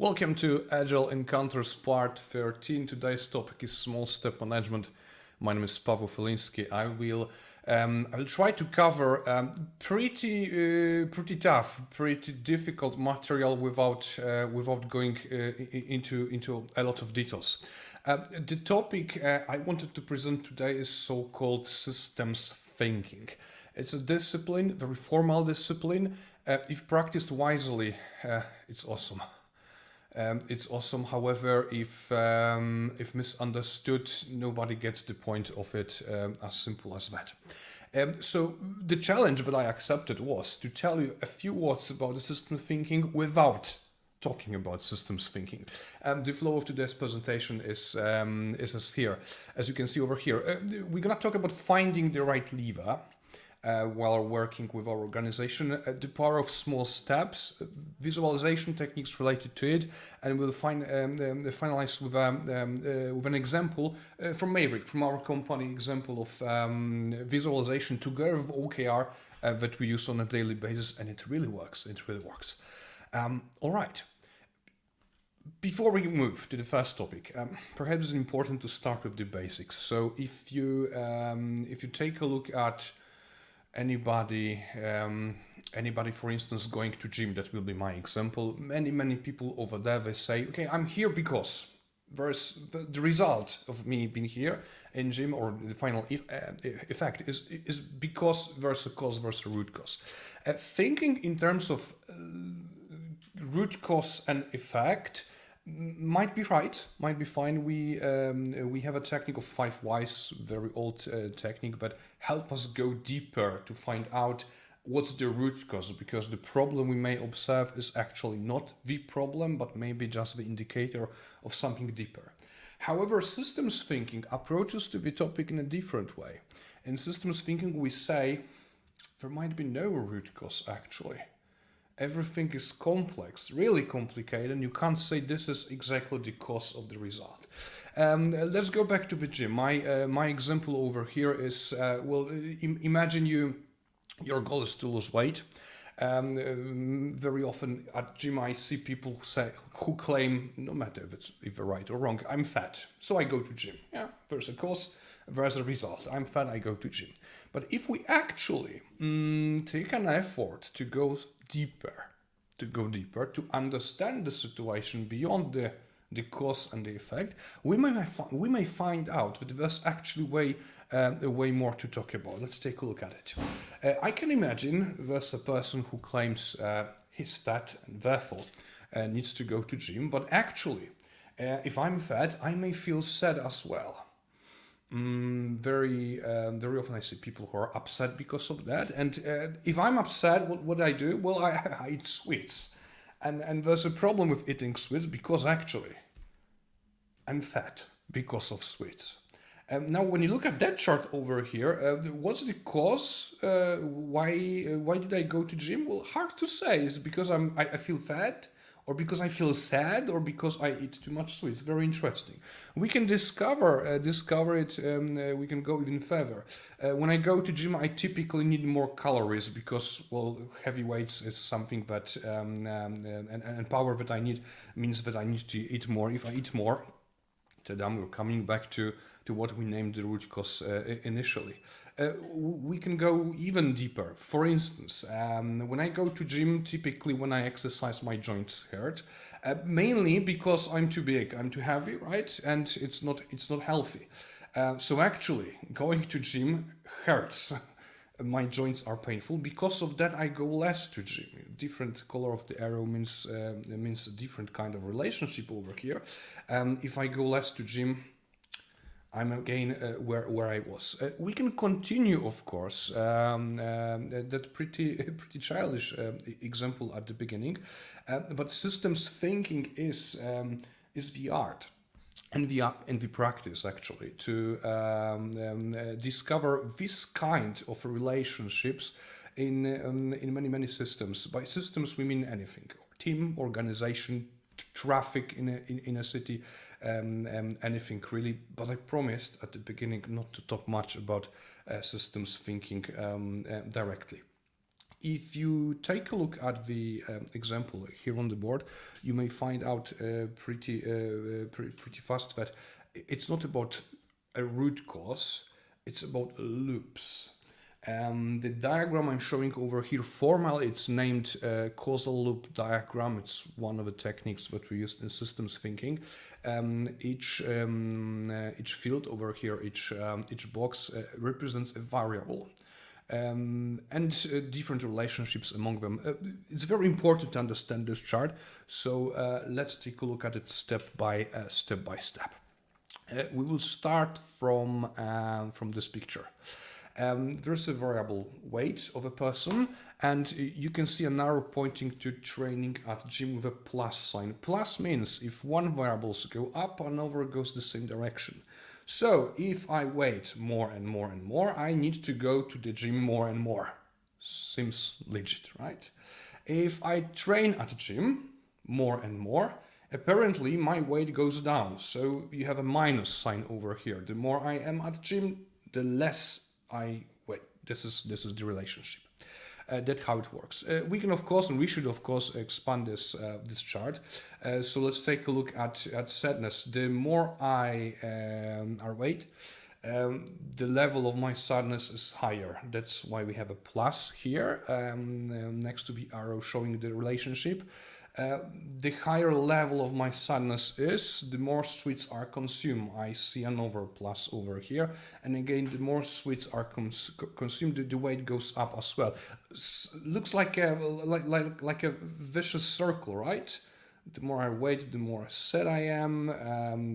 Welcome to Agile Encounters Part 13. Today's topic is small step management. My name is Paweł Feliński. I'll try to cover pretty tough, pretty difficult material without going into a lot of details. The topic I wanted to present today is so-called systems thinking. It's a discipline, very formal discipline. If practiced wisely, it's awesome. However, if misunderstood, nobody gets the point of it, as simple as that. So the challenge that I accepted was to tell you a few words about the system thinking without talking about systems thinking. The flow of today's presentation is as here. As you can see over here, we're going to talk about finding the right lever while working with our organization, the power of small steps, visualization techniques related to it, and we'll finalize with an example from Maverick, from our company, example of visualization together with OKR that we use on a daily basis, and it really works. All right. Before we move to the first topic, perhaps it's important to start with the basics. So if you take a look at anybody, for instance, going to gym, that will be my example. Many people over there, they say, okay, I'm here because there's the result of me being here in gym, or the final effect is because there's a cause versus a root cause. Thinking in terms of root cause and effect might be right, might be fine. We have a technique of 5 whys, very old technique that help us go deeper to find out what's the root cause, because the problem we may observe is actually not the problem, but maybe just the indicator of something deeper. However, systems thinking approaches to the topic in a different way. In systems thinking, we say there might be no root cause actually. Everything is complex, really complicated, and you can't say this is exactly the cause of the result. Let's go back to the gym. My example over here is, imagine your goal is to lose weight. Very often at gym I see people who claim, no matter if they're right or wrong, I'm fat, so I go to gym. Yeah, there's a cause, there's a result. I'm fat, I go to gym. But if we actually take an effort to go deeper, to understand the situation beyond the cause and the effect, we may find out that there's actually way more to talk about. Let's take a look at it. I can imagine there's a person who claims he's fat and therefore needs to go to gym, but actually, if I'm fat, I may feel sad as well. Very often I see people who are upset because of that, and if I'm upset, what I do? Well, I eat sweets, and there's a problem with eating sweets because actually I'm fat because of sweets. Now, when you look at that chart over here, what's the cause? Why did I go to gym? Well, hard to say. Is it because I feel fat, or because I feel sad, or because I eat too much sweets? Very interesting. We can discover it. We can go even further. When I go to gym, I typically need more calories because, well, heavy weights is something that and power that I need means that I need to eat more. If I eat more, then we're coming back to what we named the root cause initially. We can go even deeper. For instance, when I go to gym, typically when I exercise, my joints hurt, mainly because I'm too big, I'm too heavy, right? And it's not healthy. So actually, going to gym hurts. My joints are painful. Because of that, I go less to gym. Different color of the arrow means a different kind of relationship over here. If I go less to gym, I'm again where I was. We can continue, of course, that pretty childish example at the beginning, but systems thinking is the art and the practice actually to discover this kind of relationships in many systems. By systems we mean anything: team, organization, traffic in a city, anything really. But I promised at the beginning not to talk much about systems thinking directly. If you take a look at the example here on the board, you may find out pretty fast that it's not about a root cause, it's about loops. The diagram I'm showing over here, formally it's named Causal loop diagram. It's one of the techniques that we use in systems thinking. Each field over here, each box represents a variable. And different relationships among them. It's very important to understand this chart, so let's take a look at it step by step. We will start from this picture. There's a variable weight of a person, and you can see an arrow pointing to training at gym with a plus sign. Plus means if one variables go up, another goes the same direction. So if I weight more and more and more, I need to go to the gym more and more. Seems legit, right? If I train at the gym more and more, apparently my weight goes down. So you have a minus sign over here. The more I am at the gym, the less I weight. This is the relationship. That's how it works. We can, of course, and we should, of course, expand this chart. So let's take a look at sadness. The more I weight, the level of my sadness is higher. That's why we have a plus here next to the arrow showing the relationship. The higher level of my sadness is, the more sweets are consumed. I see another plus over here, and again, the more sweets are consumed, the weight goes up as well. Looks like a vicious circle, right? The more I weight, the more sad I am.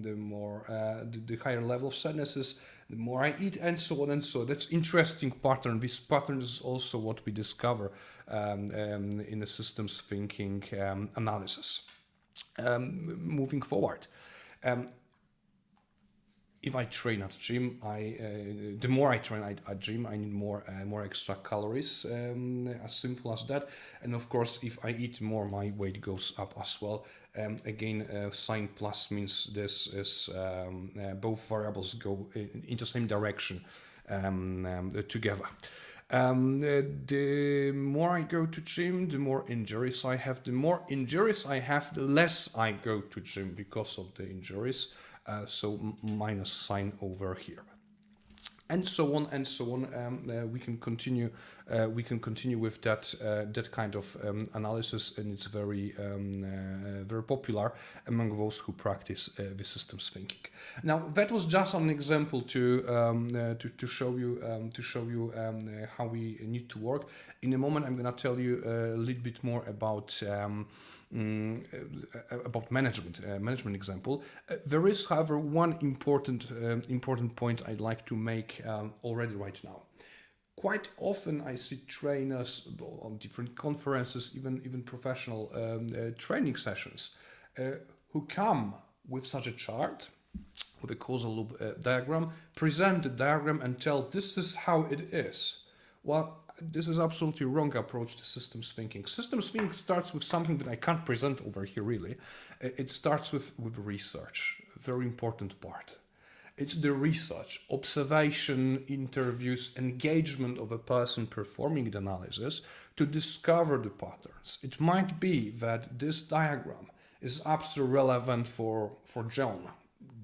The higher level of sadness is, the more I eat, and so on and so on. That's interesting pattern. This pattern is also what we discover in the systems thinking analysis. Moving forward. If I train at the gym, the more I train at gym, I need more extra calories, as simple as that. And of course, if I eat more, my weight goes up as well. Again, sign plus means this is both variables go in the same direction together. The more I go to gym, the more injuries I have. The more injuries I have, the less I go to gym because of the injuries. So minus sign over here, and so on and so on. We can continue. We can continue with that kind of analysis, and it's very popular among those who practice the systems thinking. Now that was just an example to show you how we need to work. In a moment, I'm going to tell you a little bit more about management example. There is, however, one important point I'd like to make already right now. Quite often I see trainers on different conferences, even professional training sessions, who come with such a chart, with a causal loop diagram, present the diagram and tell this is how it is. Well, this is absolutely wrong approach to systems thinking. Systems thinking starts with something that I can't present over here really. It starts with research, a very important part. It's the research, observation, interviews, engagement of a person performing the analysis to discover the patterns. It might be that this diagram is absolutely relevant for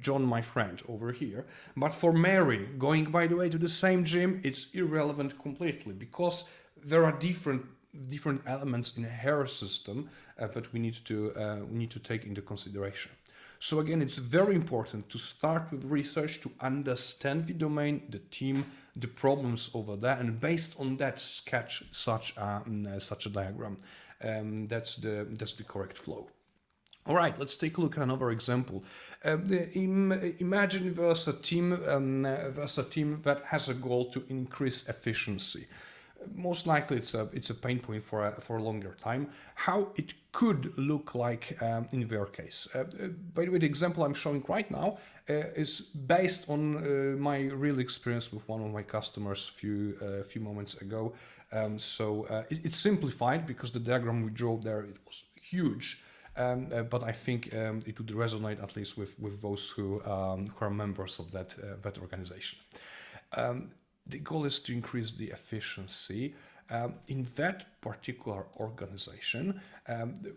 John, my friend, over here. But for Mary, going, by the way, to the same gym, it's irrelevant completely because there are different elements in her system that we need to take into consideration. So again, it's very important to start with research to understand the domain, the team, the problems over there, and based on that, sketch such a diagram. That's the correct flow. All right, let's take a look at another example. Imagine there's a team that has a goal to increase efficiency. Most likely, it's a pain point for a longer time. How it could look like in their case. By the way, the example I'm showing right now is based on my real experience with one of my customers a few moments ago. It's simplified because the diagram we drew there, it was huge. But I think it would resonate at least with those who are members of that organization. The goal is to increase the efficiency. In that particular organization,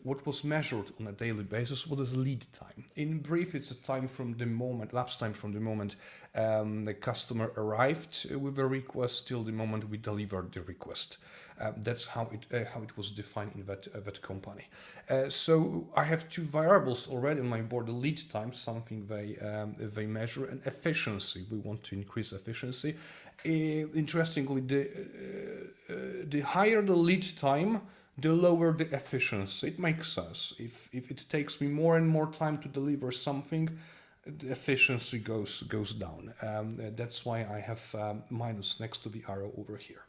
what was measured on a daily basis was lead time. In brief, it's a time from the moment, lapse time from the moment the customer arrived with a request till the moment we delivered the request. That's how it was defined in that company. So I have two variables already on my board: the lead time, something they measure, and efficiency. We want to increase efficiency. Interestingly, the higher the lead time, the lower the efficiency. It makes sense. If it takes me more and more time to deliver something, the efficiency goes down. That's why I have minus next to the arrow over here.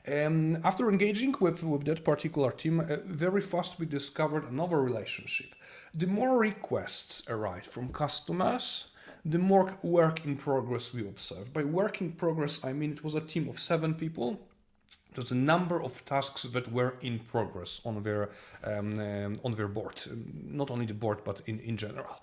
After engaging with that particular team, very fast we discovered another relationship. The more requests arrived from customers, the more work in progress we observed. By work in progress, I mean it was a team of 7 people. There's a number of tasks that were in progress on their board, not only the board, but in general.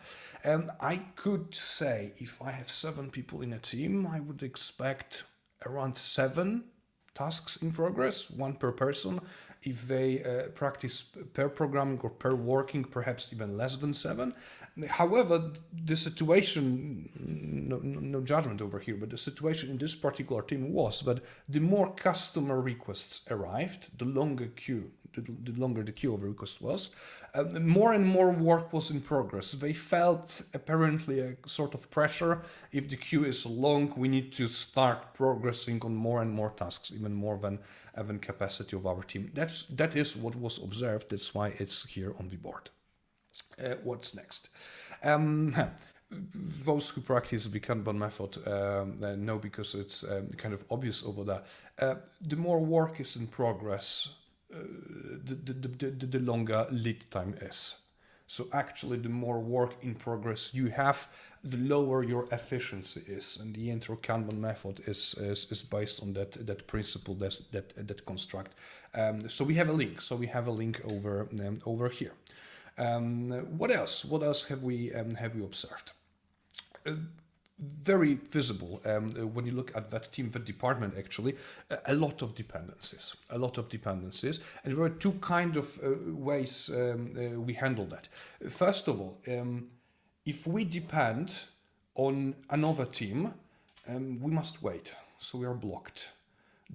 I could say if I have 7 people in a team, I would expect around 7 tasks in progress, 1 per person. If they practice per programming or per working, perhaps even less than 7. However, the situation, no judgment over here, but the situation in this particular team was that the more customer requests arrived, the longer the queue of requests was, more and more work was in progress. They felt apparently a sort of pressure. If the queue is long, we need to start progressing on more and more tasks, even more than capacity of our team. That is what was observed. That's why it's here on the board. What's next? Those who practice the Kanban method know, because it's kind of obvious over there. The more work is in progress, the longer lead time is. So actually, the more work in progress you have, the lower your efficiency is. And the entire Kanban method is based on that principle, that construct. So we have a link. Over here. What else? What else have we observed? Very visible when you look at that team, that department, actually, a lot of dependencies. And there are 2 kind of ways we handle that. First of all, if we depend on another team, we must wait, so we are blocked.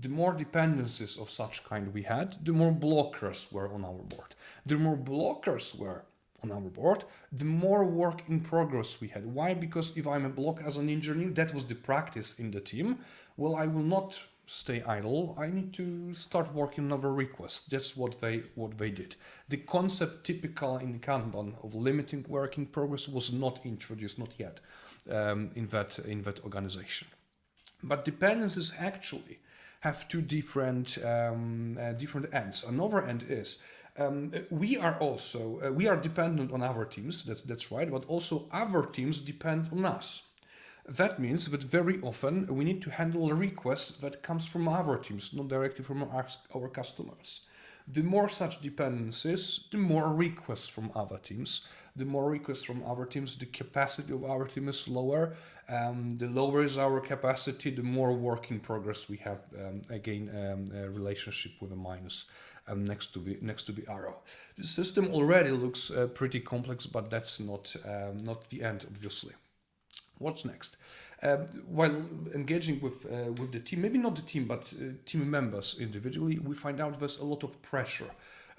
The more dependencies of such kind we had, the more blockers were on our board. The more blockers were on our board, the more work in progress we had. Why? Because if I'm a block as an engineer, that was the practice in the team. Well, I will not stay idle. I need to start working on another request. That's what they did. The concept typical in Kanban of limiting work in progress was not introduced, not yet, in that organization. But dependencies actually have 2 different ends. Another end is we are dependent on our teams. That's right, but also other teams depend on us. That means that very often we need to handle a request that comes from other teams, not directly from our customers. The more such dependencies, the more requests from other teams. The more requests from other teams, the capacity of our team is lower. The lower is our capacity, the more work in progress we have. Again, a relationship with a minus next to the arrow. The system already looks pretty complex, but that's not the end, obviously. What's next? While engaging with the team, maybe not the team, but team members individually, we find out there's a lot of pressure,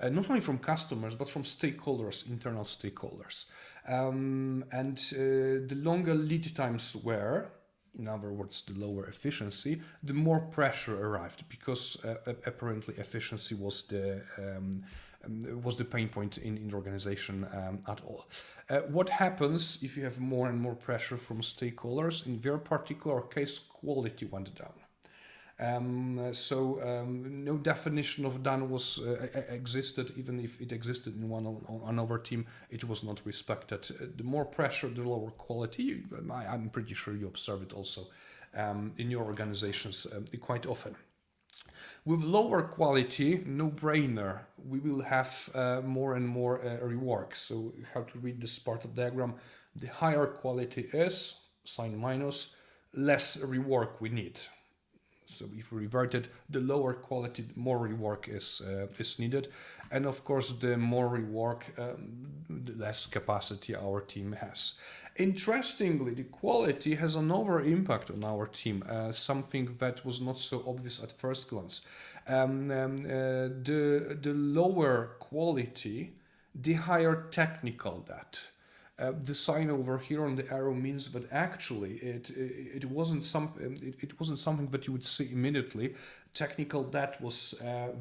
not only from customers, but from stakeholders, internal stakeholders. And the longer lead times were, in other words, the lower efficiency, the more pressure arrived, because apparently efficiency was the pain point in the organization at all. What happens if you have more and more pressure from stakeholders? In their particular case, quality went down. No definition of done was existed. Even if it existed in another team, it was not respected. The more pressure, the lower quality. I'm pretty sure you observe it also in your organizations quite often. With lower quality, no-brainer, we will have more and more rework. So how to read this part of the diagram? The higher quality is, sign minus, less rework we need. So if we revert it, the lower quality, more rework is needed, and of course, the more rework, the less capacity our team has. Interestingly, the quality has another impact on our team, something that was not so obvious at first glance. The lower quality, the higher technical debt. The sign over here on the arrow means that actually it wasn't something that you would see immediately. Technical debt was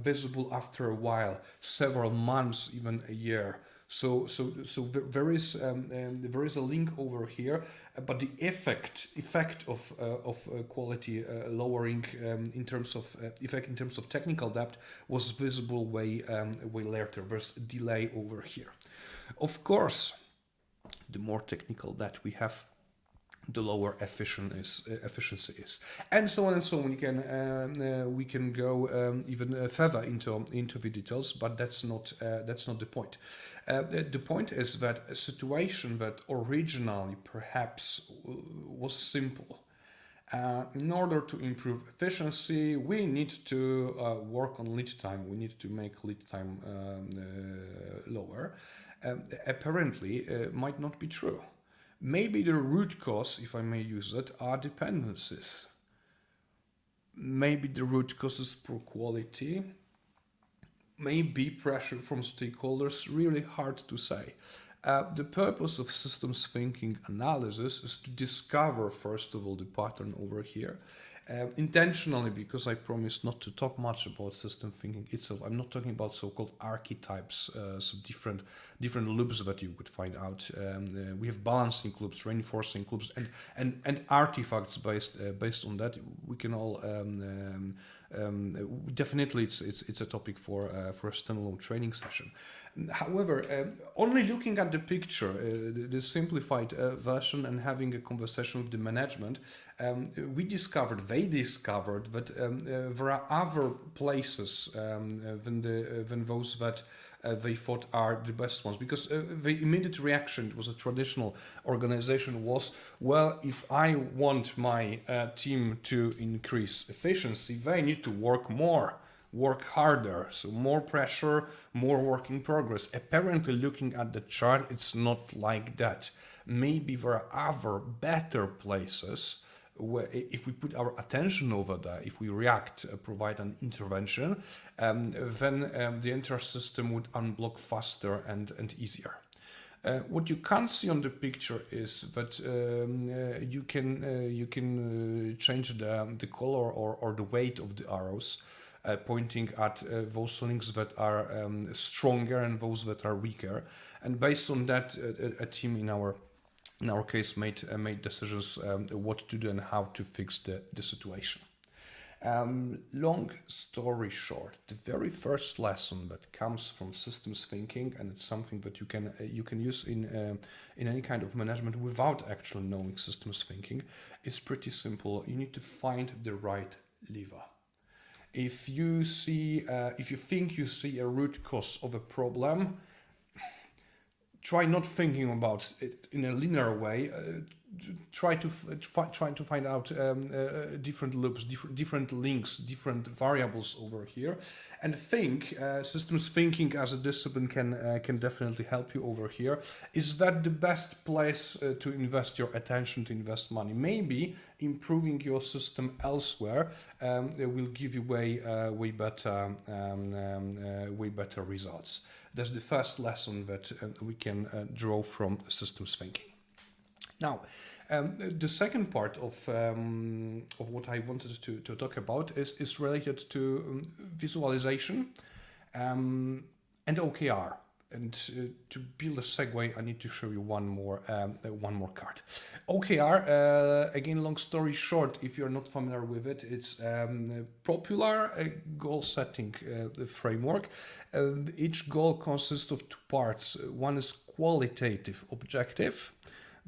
visible after a while, several months, even a year. So there is a link over here, but the effect of quality lowering in terms of effect in terms of technical debt was visible way later. There's a delay over here. Of course, the more technical debt we have, the lower efficiency is, and so on and so on. We can go even further into the details, but that's not the point. The point is that a situation that originally perhaps was simple. In order to improve efficiency, we need to work on lead time. We need to make lead time lower. Apparently, might not be true. Maybe the root cause, if I may use it, are dependencies. Maybe the root cause is poor quality. Maybe pressure from stakeholders, really hard to say. The purpose of systems thinking analysis is to discover, first of all, the pattern over here. Intentionally, because I promised not to talk much about system thinking itself. I'm not talking about so-called archetypes, so different loops that you could find out. We have balancing loops, reinforcing loops, and artifacts based on that. We can all definitely it's a topic for a standalone training session. However, only looking at the picture, the simplified version, and having a conversation with the management, they discovered that there are other places than those that they thought are the best ones, because the immediate reaction, it was a traditional organization, was, well, if I want my team to increase efficiency, they need to work more, work harder, so more pressure, more work in progress. Apparently, looking at the chart, it's not like that. Maybe there are other better places where, if we put our attention over there, if we react, provide an intervention, then the entire system would unblock faster and easier. What you can't see on the picture is that you can change the color or the weight of the arrows, pointing at those links that are stronger and those that are weaker, and based on that, a team in our case made decisions what to do and how to fix the situation. Long story short, the very first lesson that comes from systems thinking, and it's something that you can use in any kind of management without actually knowing systems thinking, is pretty simple. You need to find the right lever. If you think you see a root cause of a problem, try not thinking about it in a linear way. Try to find out different loops, different links, different variables over here, and think. Systems thinking as a discipline can definitely help you over here. Is that the best place to invest your attention, to invest money? Maybe improving your system elsewhere will give you way better results. That's the first lesson that we can draw from systems thinking. Now, the second part of what I wanted to talk about is related to visualization and OKR. And to build a segue, I need to show you one more card. OKR, again, long story short, if you're not familiar with it, it's a popular goal setting framework. Each goal consists of two parts. One is qualitative objective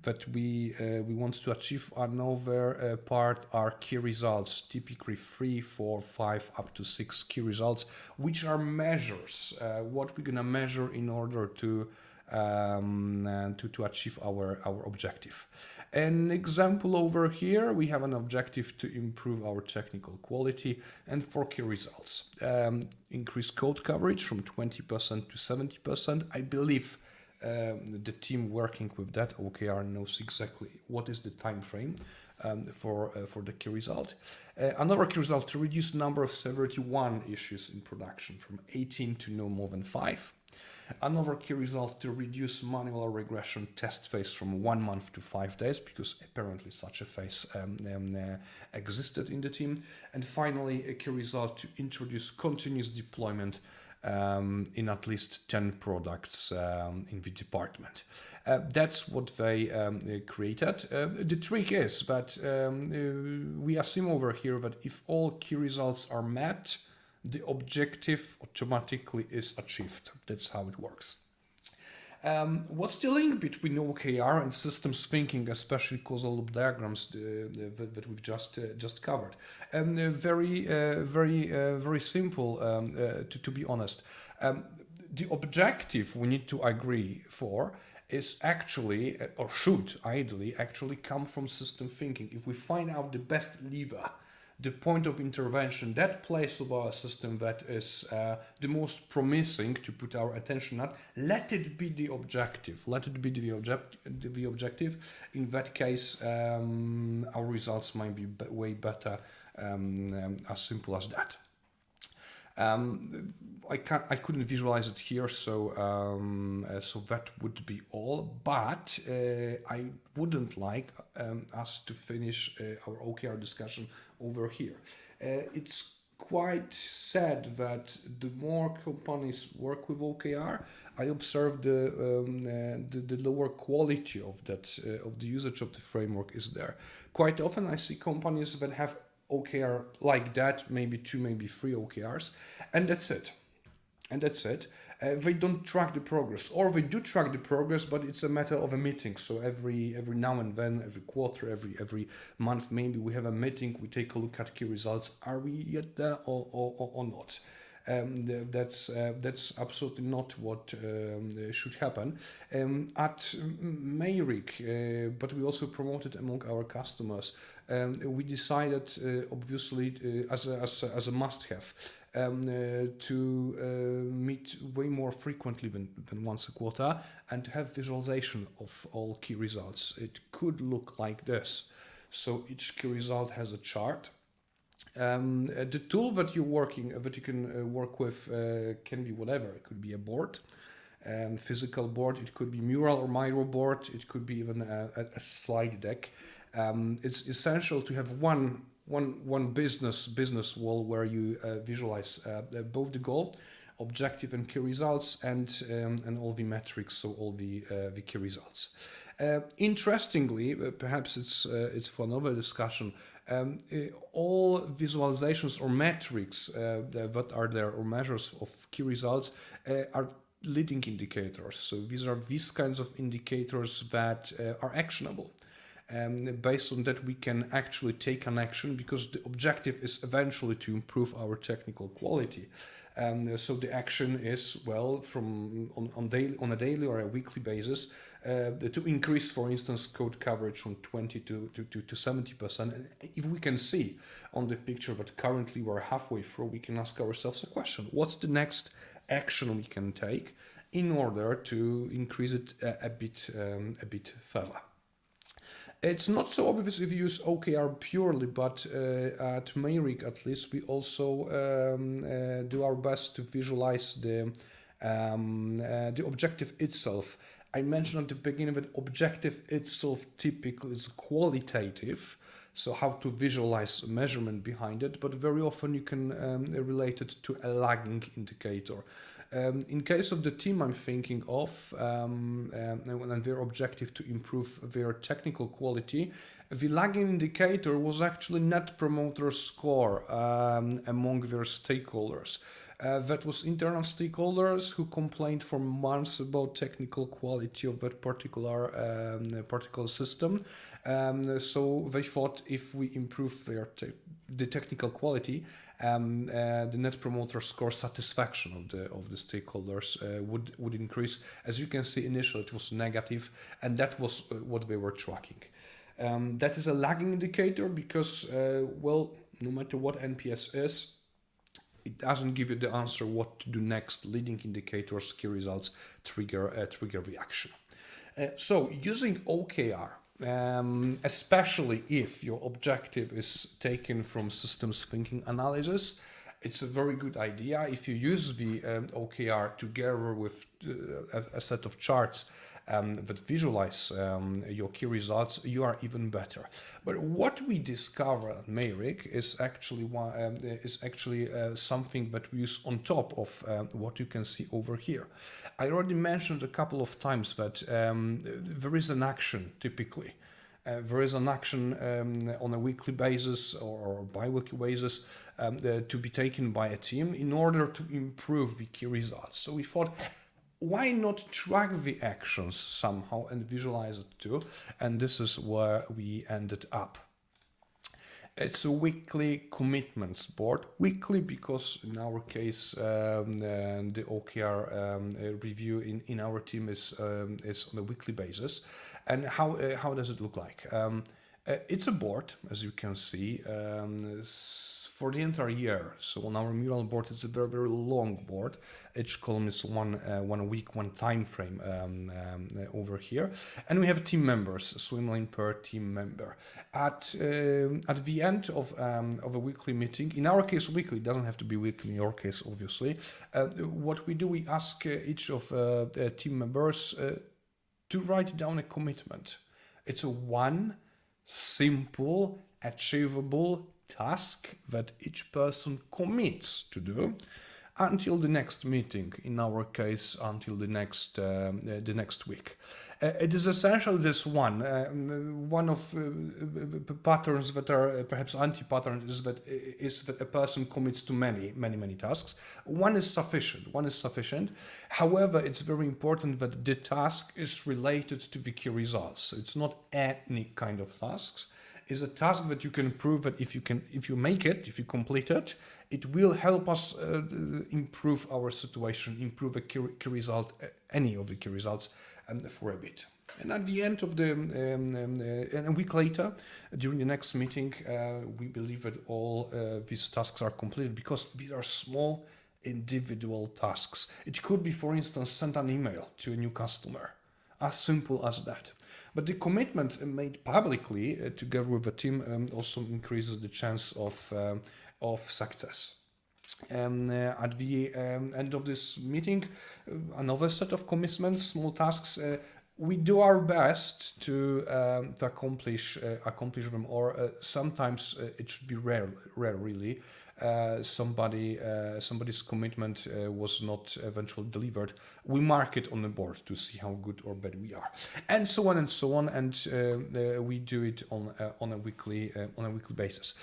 that we want to achieve. Another part are key results, typically 3, 4, 5, up to 6 key results, which are measures. What we're gonna measure in order to to achieve our objective. An example over here, we have an objective to improve our technical quality and 4 key results. Increase code coverage from 20% to 70%. I believe the team working with that OKR knows exactly what is the time frame for the key result. Another key result, to reduce number of severity 1 issues in production from 18 to no more than 5. Another key result, to reduce manual regression test phase from 1 month to 5 days, because apparently such a phase existed in the team. And finally, a key result, to introduce continuous deployment in at least 10 products in the department. That's what they created. The trick is that we assume over here that if all key results are met, the objective automatically is achieved. That's how it works. What's the link between OKR and systems thinking, especially causal loop diagrams that we've just covered? Very simple, to be honest. The objective we need to agree for is actually, or should ideally actually come from system thinking. If we find out the best lever, the point of intervention, that place of our system that is the most promising to put our attention at, let it be the objective. Let it be the objective. In that case, our results might be way better, as simple as that. I couldn't visualize it here, so that would be all. But I wouldn't like us to finish our OKR discussion over here. It's quite sad that the more companies work with OKR, I observe the lower quality of that of the usage of the framework is there. Quite often I see companies that have OKR like that, maybe 2, maybe 3 OKRs, and that's it. They don't track the progress, or they do track the progress, but it's a matter of a meeting. So every now and then, every quarter, every month, maybe we have a meeting. We take a look at key results. Are we yet there or not? That's absolutely not what should happen. At Meyrick, but we also promoted among our customers. We decided, obviously, as a must-have, to meet way more frequently than once a quarter and have visualization of all key results. It could look like this. So each key result has a chart. The tool that you can work with can be whatever. It could be a board, physical board. It could be mural or Miro board. It could be even a slide deck. It's essential to have one business wall where you visualize both the goal, objective, and key results, and all the metrics, so all the key results. Interestingly, perhaps it's for another discussion. All visualizations or metrics that are there, or measures of key results, are leading indicators. So these are these kinds of indicators that are actionable. Based on that, we can actually take an action, because the objective is eventually to improve our technical quality. So the action is, well, on a daily or a weekly basis, to increase, for instance, code coverage from 20 to 70%. And if we can see on the picture that currently we're halfway through, we can ask ourselves a question: what's the next action we can take in order to increase it a bit further? It's not so obvious if you use OKR purely, but at Meyrick at least, we also do our best to visualize the objective itself. I mentioned at the beginning that objective itself typically is qualitative, so how to visualize measurement behind it, but very often you can relate it to a lagging indicator. In case of the team I'm thinking of, and their objective to improve their technical quality, the lagging indicator was actually Net Promoter Score among their stakeholders. That was internal stakeholders who complained for months about technical quality of that particular system. So they thought if we improve their the technical quality, the net promoter score satisfaction of the stakeholders would increase. As you can see, initially it was negative, and that was what they were tracking. That is a lagging indicator because, well, no matter what NPS is, it doesn't give you the answer what to do next. Leading indicators, key results, trigger reaction. So using OKR, especially if your objective is taken from systems thinking analysis, it's a very good idea. If you use the OKR together with a set of charts that visualize your key results, you are even better. But what we discover at Meyrick is actually something that we use on top of what you can see over here. I already mentioned a couple of times that there is an action typically. There is an action on a weekly basis or bi-weekly basis to be taken by a team in order to improve the key results. So we thought, why not track the actions somehow and visualize it too? And this is where we ended up. It's a weekly commitments board. Weekly because in our case the OKR review in our team is on a weekly basis. And how does it look like? It's a board, as you can see, for the entire year. So on our mural board, it's a very, very long board. Each column is one week, one time frame over here. And we have team members, swim lane per team member. At the end of a weekly meeting, in our case weekly, it doesn't have to be weekly in your case, obviously, what we do, we ask each of the team members to write down a commitment. It's a one simple, achievable task that each person commits to do until the next meeting, in our case until the next week. It is essentially this one of patterns that are perhaps anti-patterns is that a person commits to many tasks. One is sufficient. However, it's very important that the task is related to the key results. So it's not any kind of tasks. Is a task that you can prove that if you complete it, it will help us improve our situation, improve a key result, any of the key results, for a bit. And at the end of and a week later, during the next meeting, we believe that all these tasks are completed because these are small individual tasks. It could be, for instance, send an email to a new customer, as simple as that. But the commitment made publicly together with the team also increases the chance of success. At the end of this meeting, another set of commitments, small tasks. We do our best to accomplish them, or sometimes it should be rare really. Somebody's commitment was not eventually delivered. We mark it on the board to see how good or bad we are, and so on, and we do it on a weekly basis.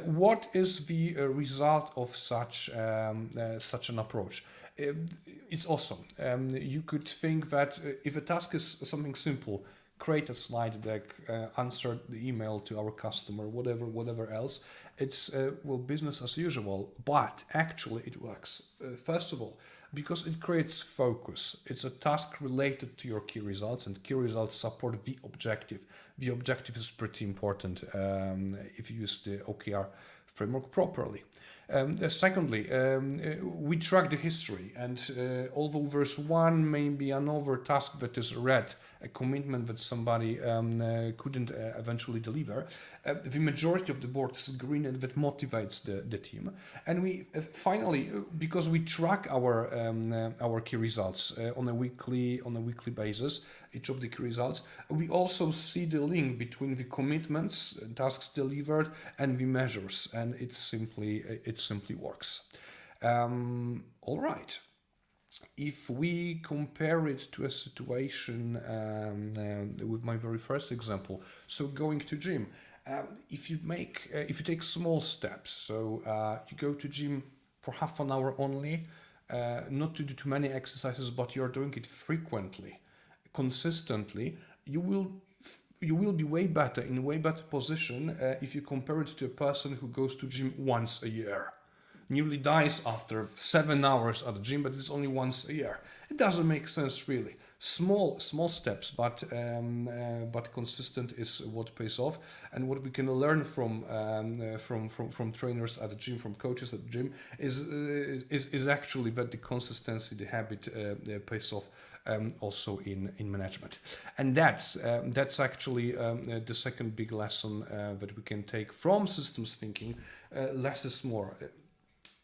What is the result of such an approach? It's awesome. You could think that if a task is something simple, create a slide deck, answer the email to our customer, whatever else, it's business as usual. But actually it works. First of all, because it creates focus. It's a task related to your key results, and key results support the objective. The objective is pretty important if you use the OKR framework properly. Secondly, we track the history, and although there's maybe another task that is red, a commitment that somebody couldn't eventually deliver, the majority of the board is green, and that motivates the team. And we finally, because we track our key results on a weekly basis, each of the key results, we also see the link between the commitments, tasks delivered, and the measures, and it simply works. All right. If we compare it to a situation with my very first example, so going to gym, if you take small steps, so you go to gym for half an hour only, not to do too many exercises, but you're doing it frequently, consistently, you will you will be way better, in a way better position if you compare it to a person who goes to gym once a year. Nearly dies after 7 hours at the gym, but it's only once a year. It doesn't make sense really. Small steps, but consistent is what pays off. And what we can learn from trainers at the gym, from coaches at the gym, is actually that the consistency, the habit, pays off also in management. And that's actually the second big lesson that we can take from systems thinking. Less is more.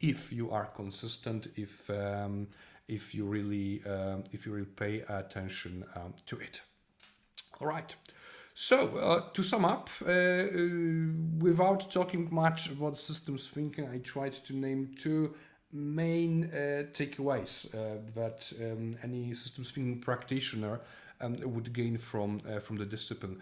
If you are consistent, if you really pay attention to it. All right. So to sum up, without talking much about systems thinking, I tried to name 2 main takeaways that any systems thinking practitioner would gain from the discipline.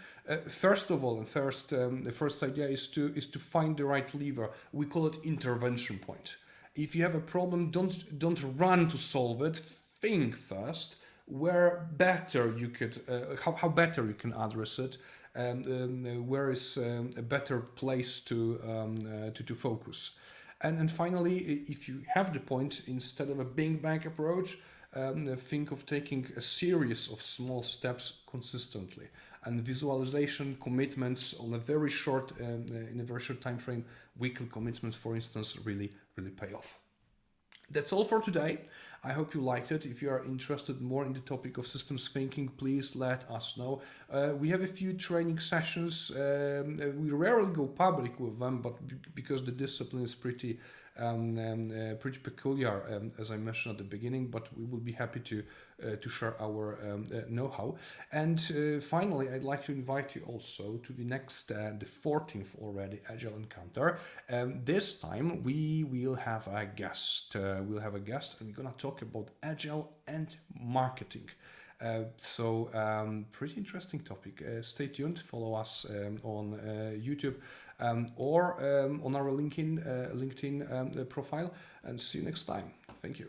First of all, the first idea is to find the right lever. We call it intervention point. If you have a problem, don't run to solve it. Think first where better you could, how better you can address it, and where is a better place to focus. And finally, if you have the point, instead of a big bang approach, think of taking a series of small steps consistently. And visualization, commitments on a very short, in a very short time frame, weekly commitments, for instance, really pay off. That's all for today. I hope you liked it. If you are interested more in the topic of systems thinking, please let us know. We have a few training sessions. We rarely go public with them, but because the discipline is pretty peculiar, as I mentioned at the beginning, but we will be happy to share our know-how. And finally, I'd like to invite you also to the next, the 14th already, Agile Encounter. This time we will have a guest. And we're going to talk about Agile and marketing. Pretty interesting topic. Stay tuned. Follow us on YouTube or on our LinkedIn profile, and see you next time. Thank you.